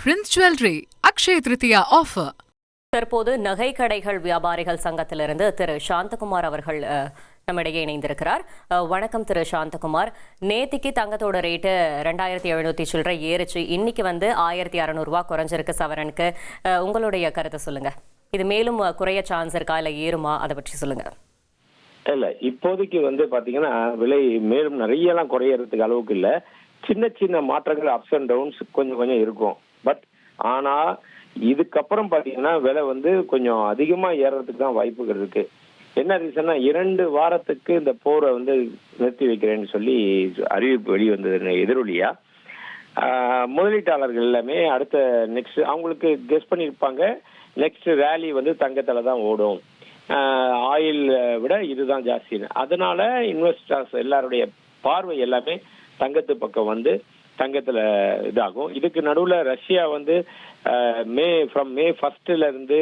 Prince Jewelry Akshaya Tritiya offer. தற்போது நகை கடைகள் வியாபாரிகள் சங்கத்திலிருந்து திரு சாந்தகுமார் அவர்கள் நம்மிடையே இணைந்திருக்கிறார். வணக்கம் திரு சாந்தகுமார். நேத்திக்கு தங்கத்தோட ரேட்டு 2700 சில்லறை ஏறிச்சு. இன்னைக்கு 1600 ரூபாய் குறைஞ்சிருக்கு சவரனுக்கு. உங்களுடைய கருத்தை சொல்லுங்க. இது மேலும் குறைய சான்ஸ் இருக்கா இல்ல ஏறுமா, அதை பற்றி சொல்லுங்க. இல்ல இப்போதைக்கு பாத்தீங்கன்னா விலை மேலும் நிறைய எல்லாம் குறையறதுக்கு அளவுக்கு இல்ல. சின்ன சின்ன மாற்றங்கள் அப்ஸ் அண்ட் டவுன்ஸ் கொஞ்சம் இருக்கும். பட் ஆனா இதுக்கப்புறம் பாத்தீங்கன்னா விலை கொஞ்சம் அதிகமா ஏறதுக்கு தான் வாய்ப்புகள் இருக்கு. என்ன ரீசன்னா 2 வாரத்துக்கு இந்த போரை நிறுத்தி வைக்கிறேன்னு சொல்லி அறிவிப்பு வெளிவந்தது எதிரொலியா. முதலீட்டாளர்கள் எல்லாமே அடுத்த நெக்ஸ்ட் அவங்களுக்கு கெஸ் பண்ணியிருப்பாங்க, நெக்ஸ்ட் ரேலி தங்கத்துல தான் ஓடும், ஆயில் விட இதுதான் ஜாஸ்தின்னு. அதனால இன்வெஸ்டர்ஸ் எல்லாருடைய பார்வை எல்லாமே தங்கத்து பக்கம் தங்கத்துல இதாகும். இதுக்கு நடுவுல ரஷ்யா மே 1 இருந்து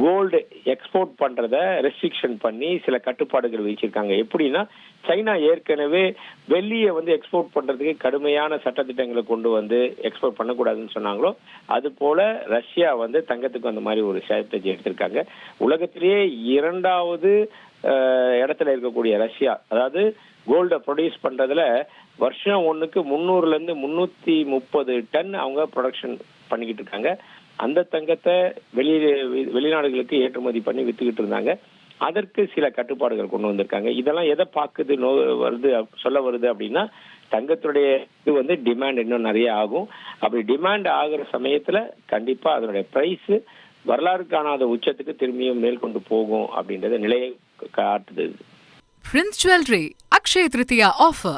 கோல்டு எக்ஸ்போர்ட் பண்றத ரெஸ்ட்ரிக்ஷன் பண்ணி சில கட்டுப்பாடுகள் வச்சிருக்காங்க. எப்படின்னா சைனா ஏற்கனவே வெள்ளியை எக்ஸ்போர்ட் பண்றதுக்கு கடுமையான சட்டத்திட்டங்களை கொண்டு எக்ஸ்போர்ட் பண்ணக்கூடாதுன்னு சொன்னாங்களோ, அது போல ரஷ்யா தங்கத்துக்கு அந்த மாதிரி ஒரு ஸ்ட்ராட்டஜி எடுத்திருக்காங்க. உலகத்திலேயே 2வது இடத்துல இருக்கக்கூடிய ரஷ்யா, அதாவது கோல்டை ப்ரொடியூஸ் பண்றதுல வருஷம் ஒண்ணுக்கு 300ல இருந்து 330 டன் அவங்க ப்ரொடக்ஷன் பண்ணிக்கிட்டு இருக்காங்க. அந்த தங்கத்தை வெளிநாடுகளுக்கு ஏற்றுமதி பண்ணி வித்துக்கிட்டு இருந்தாங்க. அதற்கு சில கட்டுப்பாடுகள் கொண்டு வந்திருக்காங்க. இதெல்லாம் எதை பார்க்குது சொல்ல வருது அப்படின்னா, தங்கத்துடைய இது டிமாண்ட் இன்னும் நிறைய ஆகும். அப்படி டிமாண்ட் ஆகுற சமயத்துல கண்டிப்பா அதனுடைய பிரைஸ் வரலாறு காணாத உச்சத்துக்கு திரும்பியும் மேல் கொண்டு போகும் அப்படின்றத நிலையை காட்டுது. Prince Jewelry Akshaya Tritiya offer.